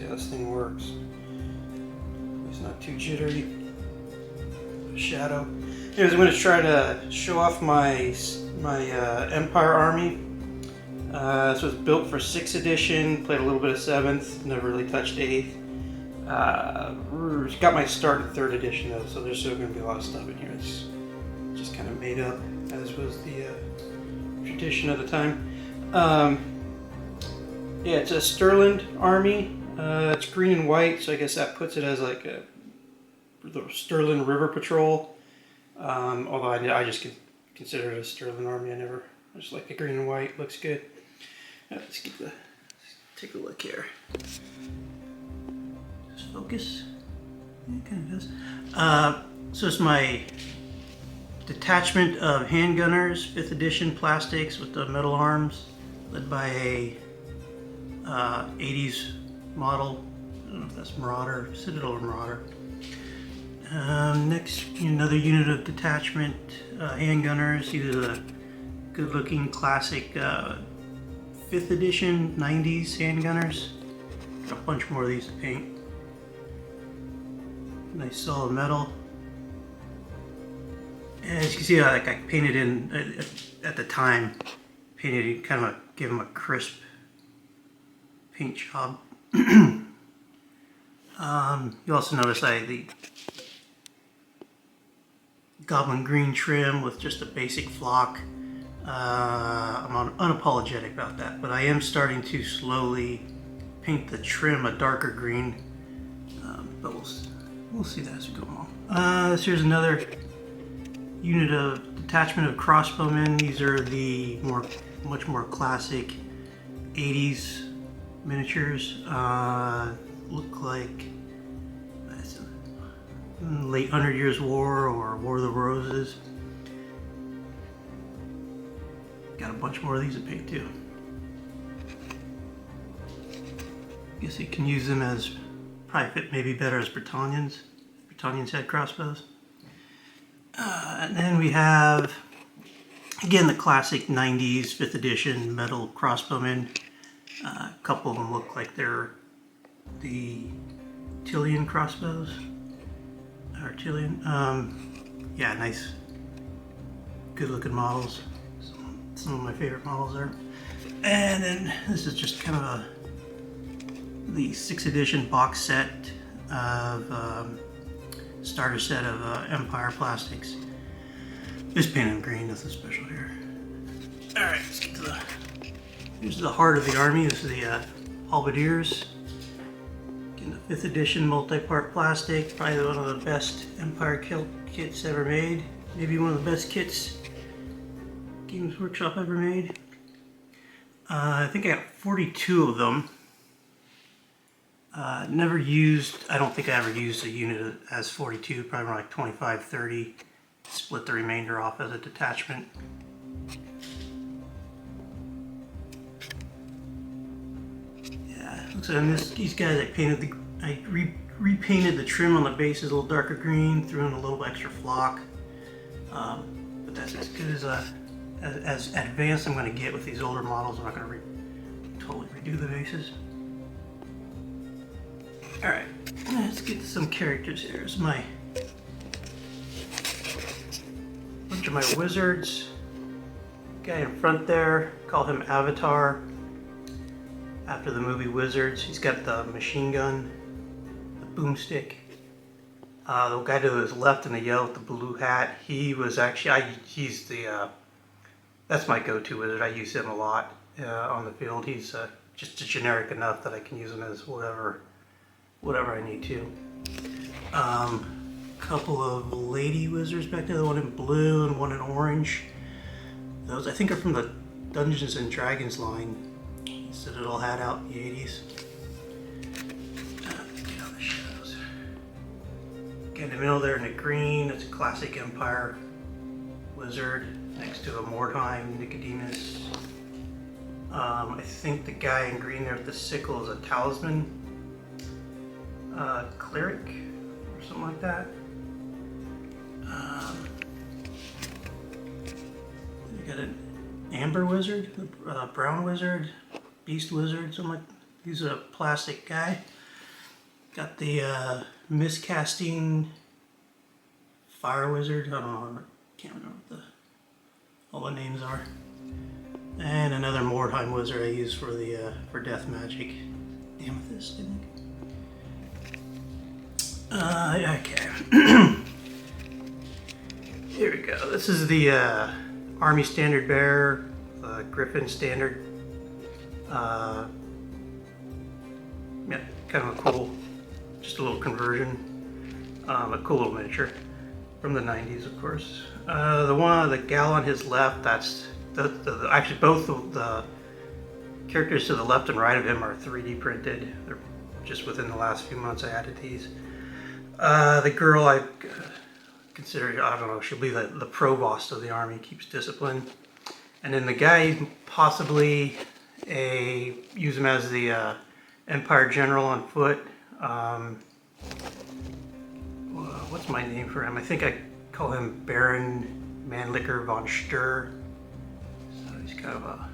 how this thing works. It's not too jittery. Shadow. Anyways, I'm going to try to show off my Empire army. This was built for 6th edition, played a little bit of 7th, never really touched 8th. Got my start in 3rd edition though, so there's still going to be a lot of stuff in here. It's just kind of made up, as was the tradition of the time. Yeah, it's a Stirland army. It's green and white, so I guess that puts it as like the Stirland River Patrol. Although I just consider it a Stirland army. I just like the green and white. Looks good. Let's take a look here. Just focus. Yeah, it kind of does. So it's my detachment of handgunners, 5th edition plastics with the metal arms, led by a 80s model. I don't know if that's Marauder, Citadel or Marauder. Next, another unit of detachment, handgunners. These are the good-looking classic 5th edition 90s handgunners. Got a bunch more of these to paint. Nice solid metal. And as you can see, I painted in at the time. Painted it, kind of gave them a crisp paint job. You also notice the goblin green trim with just a basic flock. I'm unapologetic about that, but I am starting to slowly paint the trim a darker green. But we'll see that as we go along. Here's another unit of detachment of crossbowmen. These are the much more classic 80s miniatures. Look like late 100 Years' War or War of the Roses. Got a bunch more of these to paint too. Guess you can use them as, probably fit maybe better as Bretonnians. Bretonnians had crossbows. And then we have, again, the classic 90s 5th edition metal crossbowmen. A couple of them look like they're the Tillian crossbows. Or Tillian. Yeah, nice, good looking models. Some of my favorite models there. And then this is just kind of the 6th edition box set of starter set of Empire plastics. Just painted in green, nothing special here. Alright, let's get to here's the heart of the army. This is the halberdiers. Getting the 5th edition multi-part plastic. Probably one of the best Empire kits ever made. Maybe one of the best kits Games Workshop ever made. I think I got 42 of them. Never used, I don't think I ever used a unit as 42, probably like 25, 30. Split the remainder off as a detachment. Yeah, looks like these guys I repainted the trim on the base as a little darker green, threw in a little extra flock. But that's as good as advanced I'm going to get with these older models. I'm not going to totally redo the bases. Alright, let's get to some characters here. Here's my bunch of my wizards. Guy in front there, call him Avatar. After the movie Wizards, he's got the machine gun, the boomstick. The guy to his left in the yellow with the blue hat, he was actually, that's my go-to wizard. I use him a lot on the field. He's just generic enough that I can use him as whatever I need to. Couple of lady wizards back there, the one in blue and one in orange. Those I think are from the Dungeons and Dragons line. Citadel had out in the 80s. Get out the shadows. Get in the middle there in the green, it's a classic Empire wizard next to a Mordheim, Nicodemus. I think the guy in green there with the sickle is a talisman. Cleric or something like that. You got an amber wizard, brown wizard, beast wizard, something like. He's a plastic guy. Got the miscasting fire wizard. I don't know, I can't remember what all the names are. And another Mordheim wizard I use for the for death magic. Amethyst, I think. Okay. Here we go. This is the Army Standard Bearer, Griffin Standard. Yeah, kind of a cool, just a little conversion. A cool little miniature from the 90s, of course. The gal on his left, that's actually both of the characters to the left and right of him are 3D printed. They're just within the last few months I added these. The girl I consider, I don't know, she'll be the provost of the army, keeps discipline. And then the guy, possibly use him as the Empire General on foot. What's my name for him? I think I call him Baron Mannlicher von Stur. So he's kind of a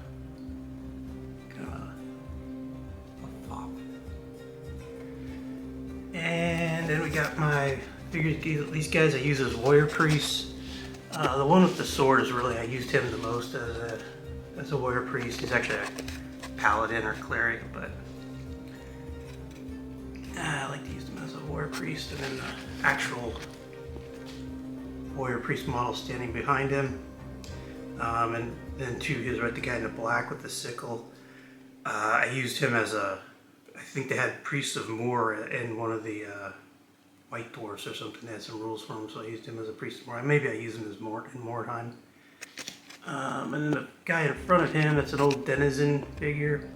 fop. And then we got my figures. These guys I use as warrior priests. The one with the sword is really, I used him the most as a warrior priest. He's actually a paladin or cleric, but I like to use him as a warrior priest. And then the actual warrior priest model standing behind him. And then to his right, the guy in the black with the sickle. I used him as I think they had Priests of Moor in one of the White Dwarfs or something. They had some rules for him, so I used him as a Priest of Moor. Maybe I used him as in Mordheim. And then the guy in front of him, that's an old denizen figure.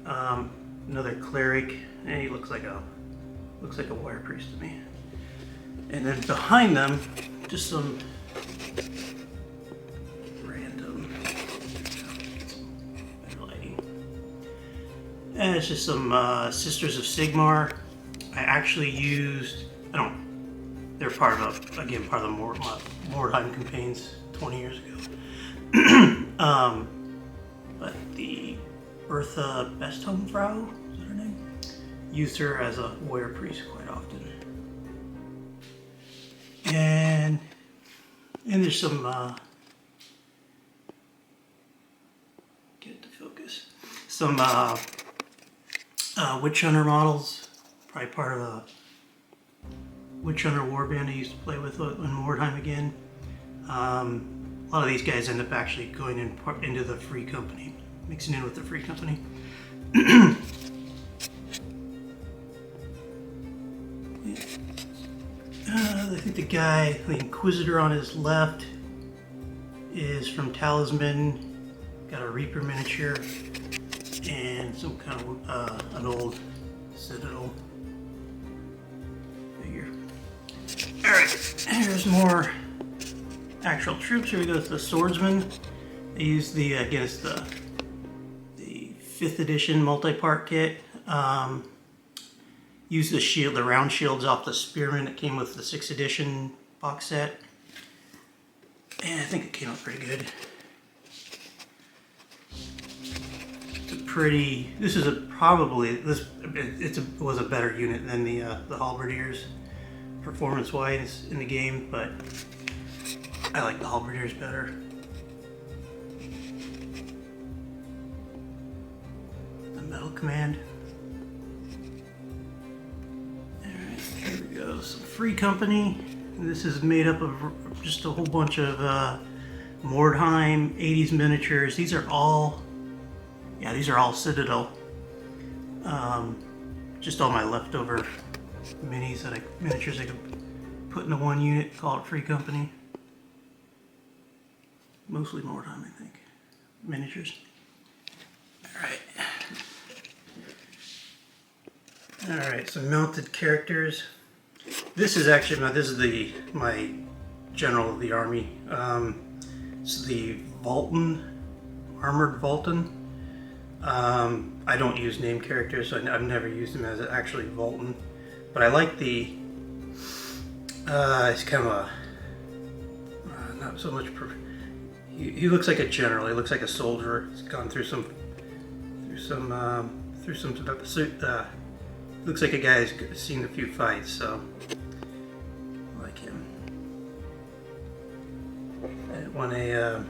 Another cleric, and he looks like a warrior priest to me. And then behind them, just some random better lighting. And it's just some Sisters of Sigmar. I actually used, they're part of the Mordheim campaigns 20 years ago. But the Bertha Besthomfrau, is that her name? Used her as a warrior priest quite often. And there's some, get it to focus, some Witch Hunter models, probably part of a Witch Hunter warband I used to play with in Mordheim again. A lot of these guys end up actually going into the Free Company, mixing in with the Free Company. I think the Inquisitor on his left is from Talisman, got a Reaper miniature, and some kind of an old Citadel figure. Alright, here's more actual troops. Here we go with the Swordsmen. I used again, it's the 5th edition multi-part kit. Used the round shields off the Spearman that came with the 6th edition box set. And I think it came out pretty good. This was a better unit than the Halberdiers performance-wise in the game, but I like the Halberdiers better. The Metal Command. Alright, here we go. Some Free Company. This is made up of just a whole bunch of Mordheim 80s miniatures. These are all Citadel. Just all my leftover miniatures I could put into one unit, call it Free Company. Mostly Mordheim, I think. Miniatures. Alright, so mounted characters. This is actually my general of the army. It's the Vultan, Armored Vultan. I don't use name characters, so I've never used him as actually Vultan. But I like the, it's kind of a, not so much, he looks like a general, he looks like a soldier. He's gone through some looks like a guy who's seen a few fights, so I like him. I want a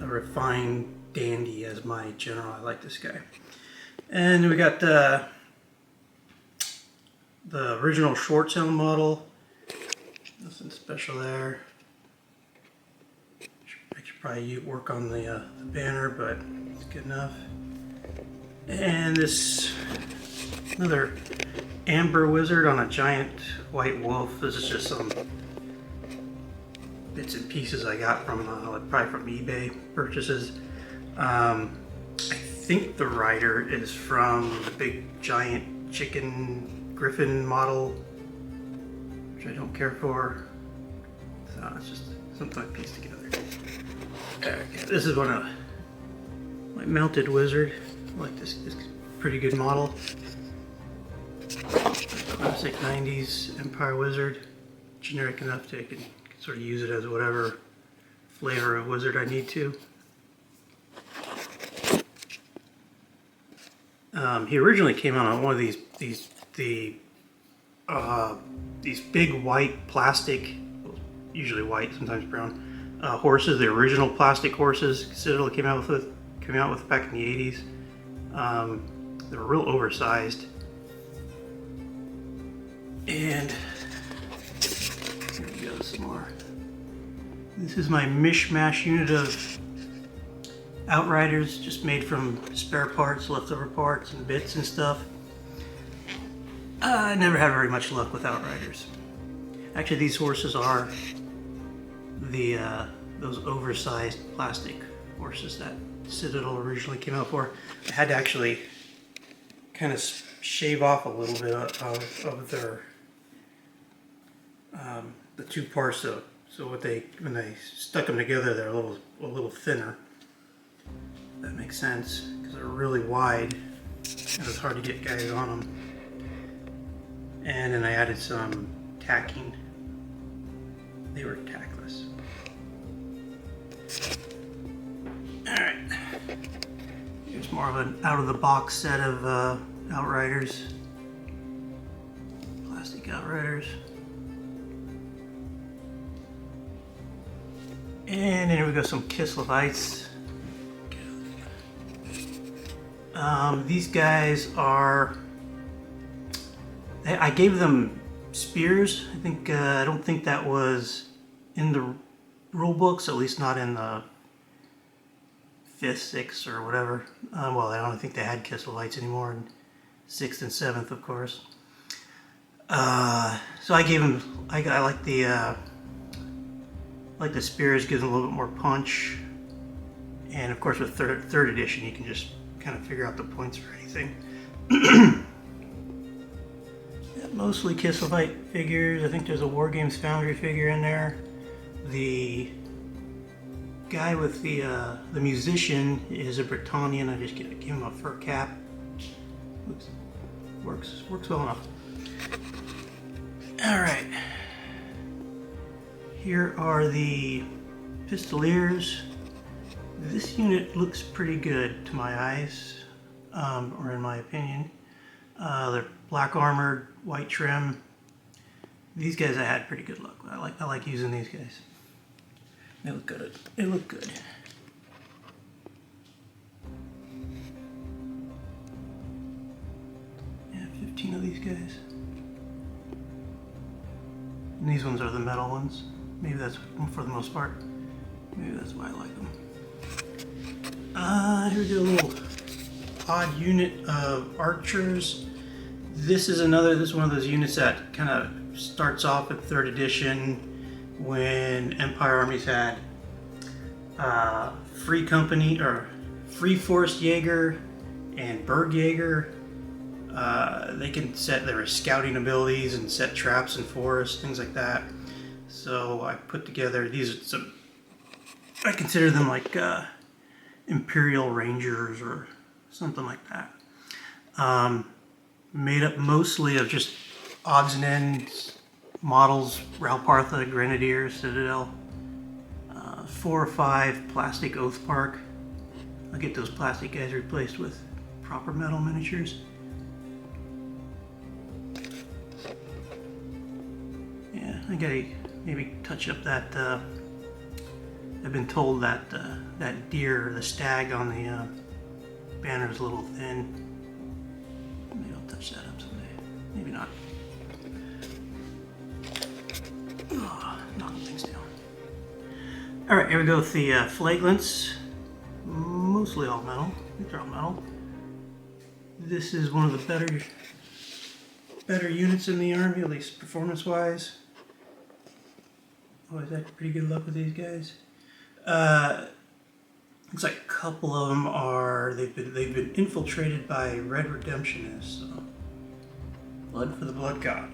refined dandy as my general. I like this guy. And we got the original Swordsmen model. Nothing special there. I should probably work on the banner, but it's good enough. And this another amber wizard on a giant white wolf. This is just some bits and pieces I got from probably from eBay purchases. I think the rider is from the big giant chicken griffin model, which I don't care for. So it's just something I pieced together. Okay, this is one of my mounted wizard. I like this pretty good model. Classic 90s Empire wizard. Generic enough to I can sort of use it as whatever flavor of wizard I need to. He originally came out on one of these big white plastic, usually white, sometimes brown, horses. The original plastic horses Citadel came out with back in the 80s. They were real oversized. And here we go, some more. This is my mishmash unit of Outriders, just made from spare parts, leftover parts, and bits and stuff. I never had very much luck with Outriders. Actually, these horses are those oversized plastic horses that Citadel originally came out for. I had to actually kind of shave off a little bit of their the two parts, so when they stuck them together, they're a little thinner. That makes sense, because they're really wide and it's hard to get guys on them. And then I added some tacking. They were tackless. Alright. Here's more of an out-of-the-box set of Outriders. Plastic Outriders. And then here we go, some Kislevites. These guys are... I gave them spears. I don't think that was in the rule books, at least not in the 5th, 6th, or whatever. Well, I don't think they had Kislevites anymore in 6th and 7th, of course. So I gave them. I like the spears, gives them a little bit more punch, and of course with third edition, you can just kind of figure out the points for anything. Mostly Kislevite figures. I think there's a War Games Foundry figure in there. The guy with the musician is a Bretonnian. I just gave him a fur cap. Works well enough. All right. Here are the pistoliers. This unit looks pretty good to my eyes, or in my opinion. They're black armored, white trim. These guys I had pretty good luck with. I like using these guys. They look good. They look good. Yeah, 15 of these guys. And these ones are the metal ones. Maybe that's for the most part. Maybe that's why I like them. Here we go, a little odd unit of archers. This is one of those units that kind of starts off in 3rd edition when Empire armies had Free Company or Free Forest Jaeger and Bergjaeger. They can set their scouting abilities and set traps in forests, things like that. So I put together these. I consider them like Imperial Rangers or something like that. Made up mostly of just odds and ends models: Ralpartha, Grenadier, Citadel. 4 or 5 plastic Oath Park. I'll get those plastic guys replaced with proper metal miniatures. Yeah, I gotta maybe touch up that. I've been told that that deer, the stag on the banner is a little thin. Maybe I'll touch that up someday. Maybe not. Oh, knocking things down. All right, here we go with the flaglants. Mostly all metal. These are all metal. This is one of the better units in the army, at least performance-wise. Always had pretty good luck with these guys. Looks like a couple of them are they've been infiltrated by red redemptionists. So. Blood for the blood god.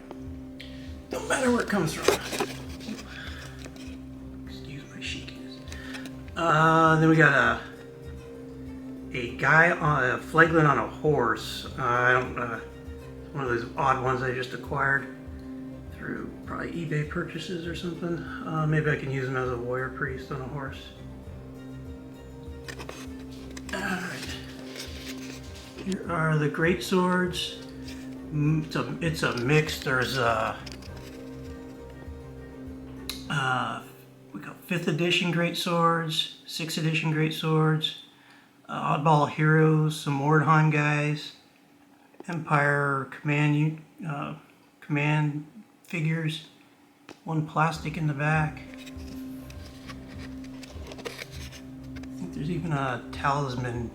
Don't matter where it comes from. Excuse my shakiness. Then we got a guy on a flagland on a horse. I don't. One of those odd ones I just acquired through probably eBay purchases or something. Maybe I can use him as a warrior priest on a horse. Alright. Here are the great swords. It's a mix. There's we got 5th edition great swords, 6th edition great swords, oddball heroes, some Mordheim guys, Empire command figures, one plastic in the back. I think there's even a talisman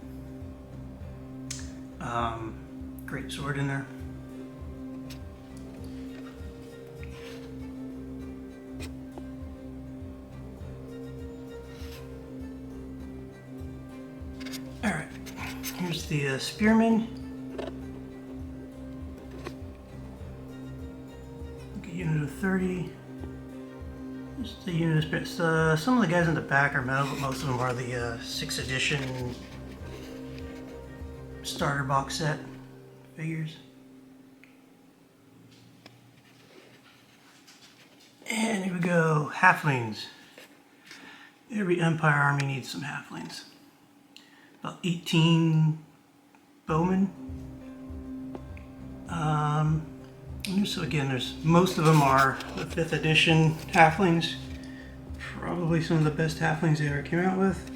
great sword in there. Alright, here's the spearman. Unit of 30. Just the unit of spirits. Some of the guys in the back are metal, but most of them are the 6th edition starter box set figures. And here we go, halflings. Every Empire army needs some halflings. About 18 bowmen. So again, most of them are the 5th edition halflings. Probably some of the best halflings they ever came out with.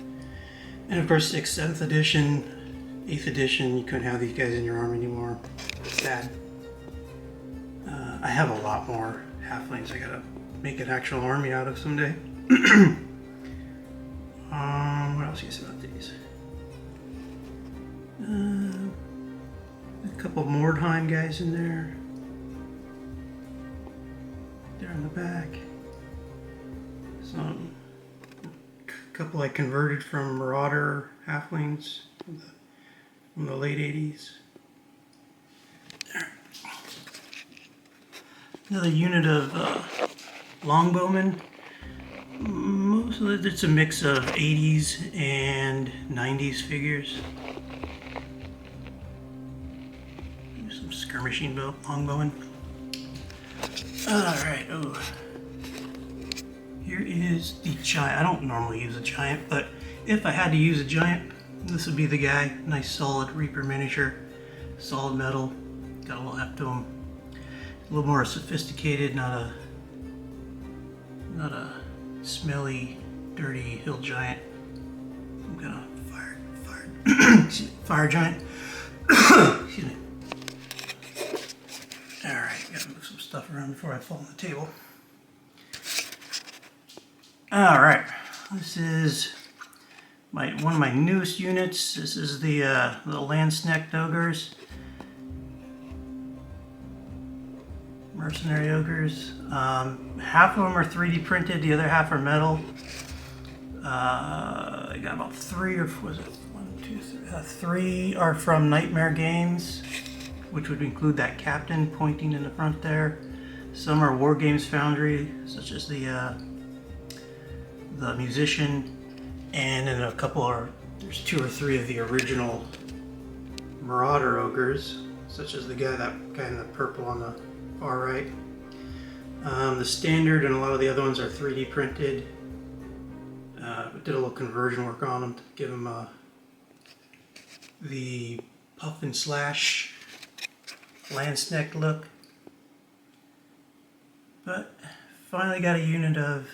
And of course 6th, 7th edition, 8th edition, you couldn't have these guys in your army anymore. Sad. I have a lot more halflings I gotta make an actual army out of someday. What else can you say about these? A couple Mordheim guys in there. There in the back. Some couple I converted from Marauder halflings from the late 80s. Another unit of longbowmen. Most of it's a mix of 80s and 90s figures. Some skirmishing longbowmen. Alright, here is the giant. I don't normally use a giant, but if I had to use a giant, this would be the guy. Nice solid Reaper miniature, solid metal, got a little heft to him. A little more sophisticated, not a smelly, dirty hill giant. Some kind of fire giant. Excuse me. Alright, gotta move some stuff around before I fall on the table. Alright, this is one of my newest units. This is the land-snacked ogres. Mercenary ogres. Half of them are 3D printed, the other half are metal. I got about 3 or was it 1, 2, 3? 3 are from Nightmare Games, which would include that captain pointing in the front there. Some are War Games Foundry, such as the musician, and then a couple there's 2 or 3 of the original Marauder ogres, such as the guy in the purple on the far right. The standard and a lot of the other ones are 3D printed. We did a little conversion work on them to give them the puff and slash lance neck look. But finally got a unit of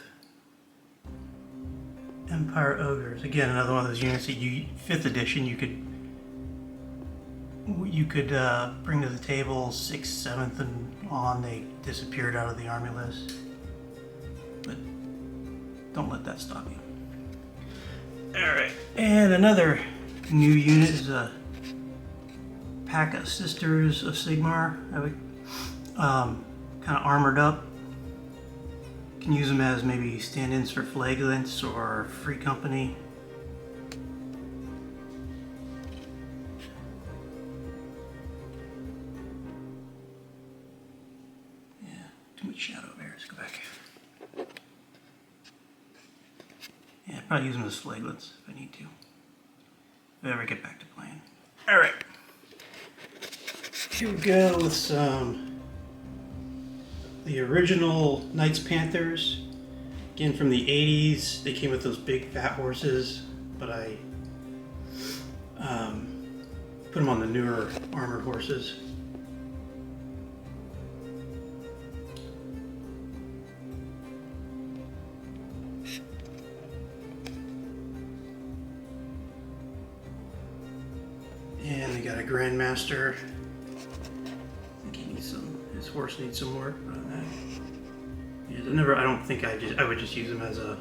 Empire Ogres. Again, another one of those units that you, 5th edition, you could bring to the table 6th, 7th, and on. They disappeared out of the army list. But don't let that stop you. Alright, and another new unit is a pack of Sisters of Sigmar. I would kind of armored up. You can use them as maybe stand-ins for flagellants or free company. Yeah, too much shadow over here. Let's go back. Yeah, I'd probably use them as flagellants if I need to. If I ever get back to playing. Alright. Here we go with some the original Knights Panthers. Again from the 80s. They came with those big fat horses, but I put them on the newer armored horses. And they got a Grandmaster. I think he needs some. His horse needs some work on that. Yeah, I don't think I would just use him as a.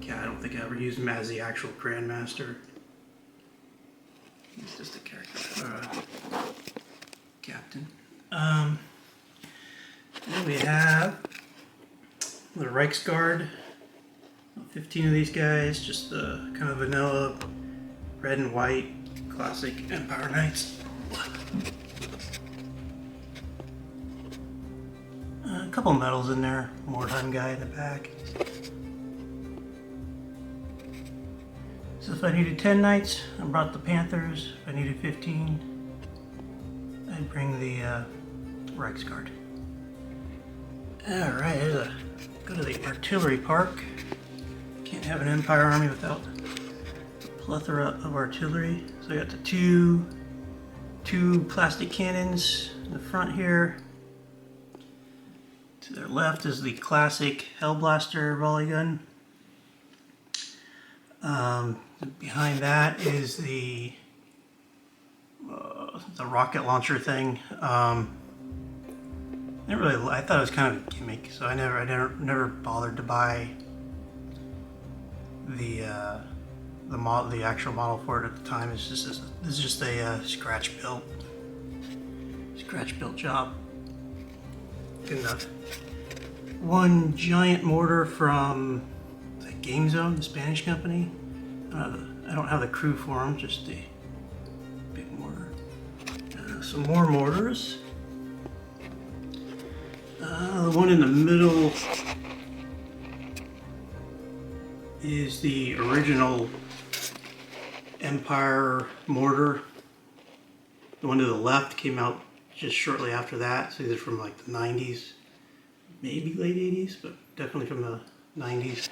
Yeah, I don't think I ever used him as the actual Grandmaster. He's just a character, captain. Then we have the Reichsguard. 15 of these guys, just the kind of vanilla red and white. Classic Empire Knights. A couple medals in there. Mordheim guy in the back. So if I needed 10 knights, I brought the Panthers. If I needed 15, I'd bring the Reichsguard. Alright, go to the artillery park. Can't have an Empire army without a plethora of artillery. So I got the two plastic cannons in the front here. To their left is the classic Hellblaster volley gun. Behind that is the rocket launcher thing. I thought it was kind of a gimmick, so I never bothered to buy the actual model for it at the time. This is just a scratch built job. Good enough. One giant mortar from the Game Zone, the Spanish company. I don't have the crew for them, just a big mortar. Some more mortars. The one in the middle is the original Empire mortar. The one to the left came out just shortly after that, so these are from like the 90s, maybe late 80s, but definitely from the 90s.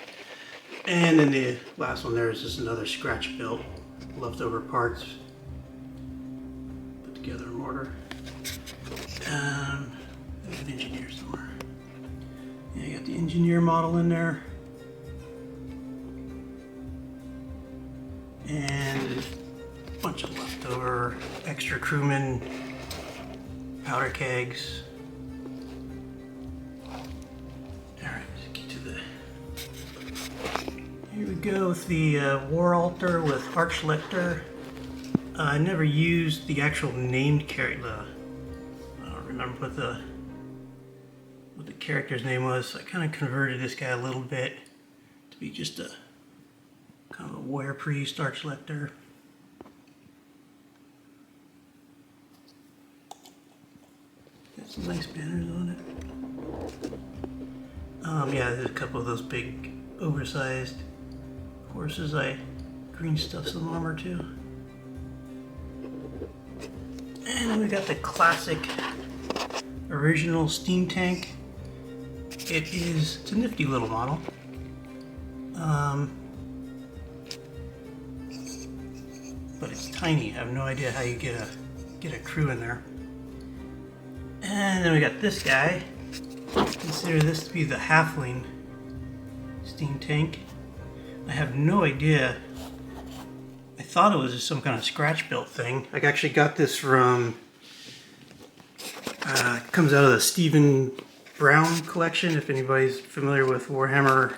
And then the last one there is just another scratch built, leftover parts, put together a mortar. There's an engineer somewhere. Yeah, you got the engineer model in there. And a bunch of leftover extra crewmen, powder kegs. Alright, let's get to the... Here we go with the War Altar with Archlector. I never used the actual named character. I don't remember what the character's name was, so I kind of converted this guy a little bit to be just a kind of a Were Priest Archlector. Got some nice banners on it. Yeah, there's a couple of those big, oversized horses. I green stuff some armor too. And then we got the classic original steam tank. It's a nifty little model. but it's tiny. I have no idea how you get a crew in there. And then we got this guy. Consider this to be the Halfling steam tank. I have no idea. I thought it was just some kind of scratch built thing. I actually got this from, it comes out of the Stephen Brown collection, if anybody's familiar with Warhammer,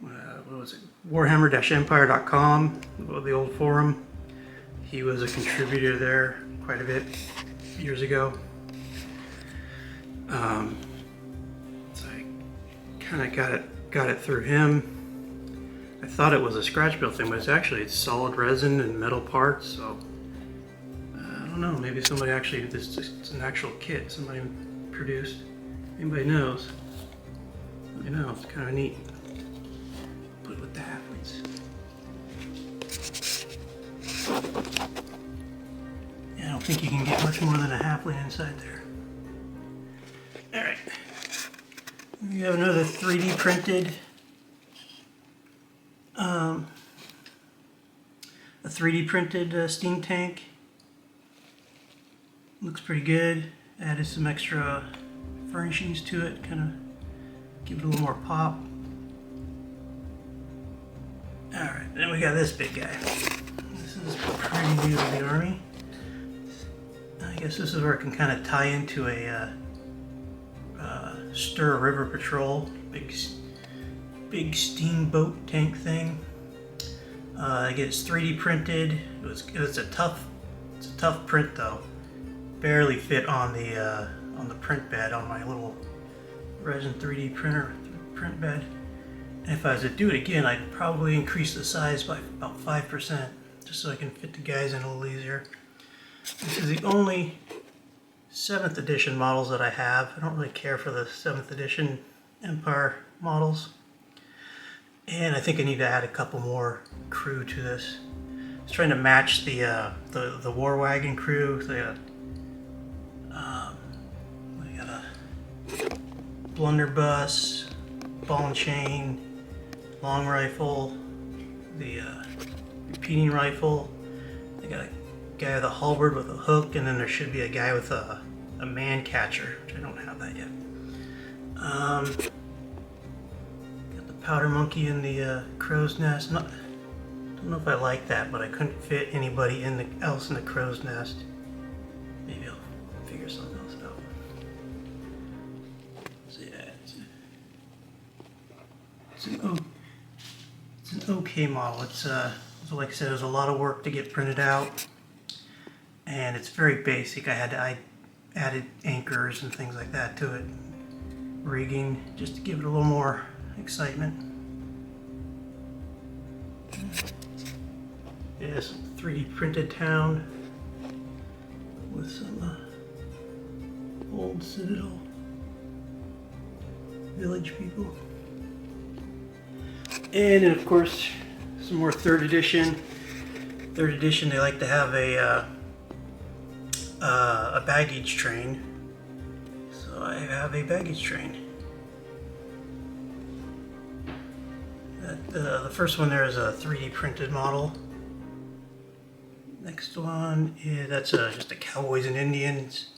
what was it? Warhammer-empire.com, the old forum. He was a contributor there quite a bit years ago. So I kind of got it through him. I thought it was a scratch built thing, but it's solid resin and metal parts. So I don't know. Maybe somebody actually it's an actual kit somebody produced. Anybody knows? Let me know. It's kind of neat. Put it with the Halflings. Yeah, I don't think you can get much more than a Halfling inside there. Alright. We have another 3D printed a 3D printed steam tank. Looks pretty good. Added some extra furnishings to it, kind of give it a little more pop. Alright, then we got this big guy. This is pretty new to the Army. I guess this is where it can kind of tie into a Stir River Patrol, big steamboat tank thing. It gets 3D printed. It's a tough print though. Barely fit on the print bed on my little resin 3D printer print bed. And if I was to do it again, I'd probably increase the size by about 5%, just so I can fit the guys in a little easier. This is the only 7th edition models that I have. I don't really care for the 7th edition Empire models. And I think I need to add a couple more crew to this. I was trying to match the war wagon crew. So I got a blunderbuss, ball and chain, long rifle, the repeating rifle. I got a guy with a halberd with a hook, and then there should be a guy with a man catcher, which I don't have that yet. Got the powder monkey in the crow's nest. Don't know if I like that, but I couldn't fit anybody else in the crow's nest. Maybe I'll figure something else out. So yeah, it's an okay model. It's like I said, it was a lot of work to get printed out, and it's very basic. I added anchors and things like that to it, rigging, just to give it a little more excitement. Yeah, some 3D printed town with some old Citadel village people. And then of course, some more 3rd edition. 3rd edition, they like to have a baggage train. So I have a baggage train. The first one there is a 3D printed model. Next one is just a Cowboys and Indians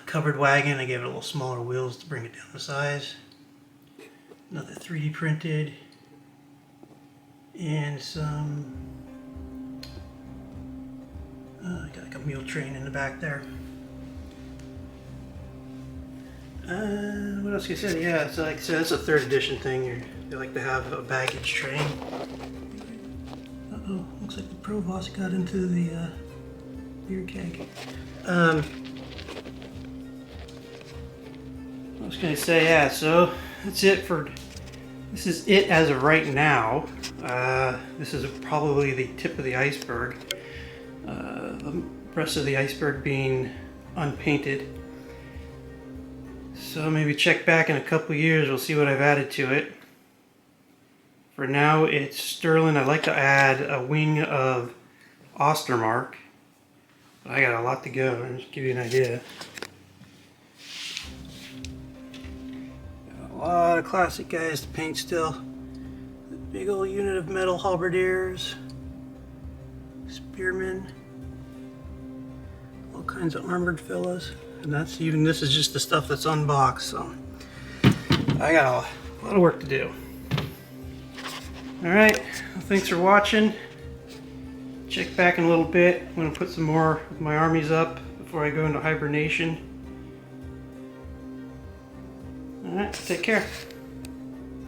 covered wagon. I gave it a little smaller wheels to bring it down to size. Another 3D printed, and some got like a mule train in the back there. What else can I say? Yeah, so like I said, it's a 3rd edition thing. They like to have a baggage train. Uh-oh, looks like the Provost got into the beer keg. I was gonna say, yeah, so that's it this is it as of right now. This is probably the tip of the iceberg. The rest of the iceberg being unpainted. So maybe check back in a couple years, we'll see what I've added to it. For now, it's Stirland. I'd like to add a wing of Ostermark, but I got a lot to go. I'll just give you an idea. Got a lot of classic guys to paint still. Big old unit of metal halberdiers, spearmen, all kinds of armored fellas. And that's even, this is just the stuff that's unboxed, so I got a lot of work to do. Alright, well, thanks for watching. Check back in a little bit. I'm going to put some more of my armies up before I go into hibernation. Alright, take care.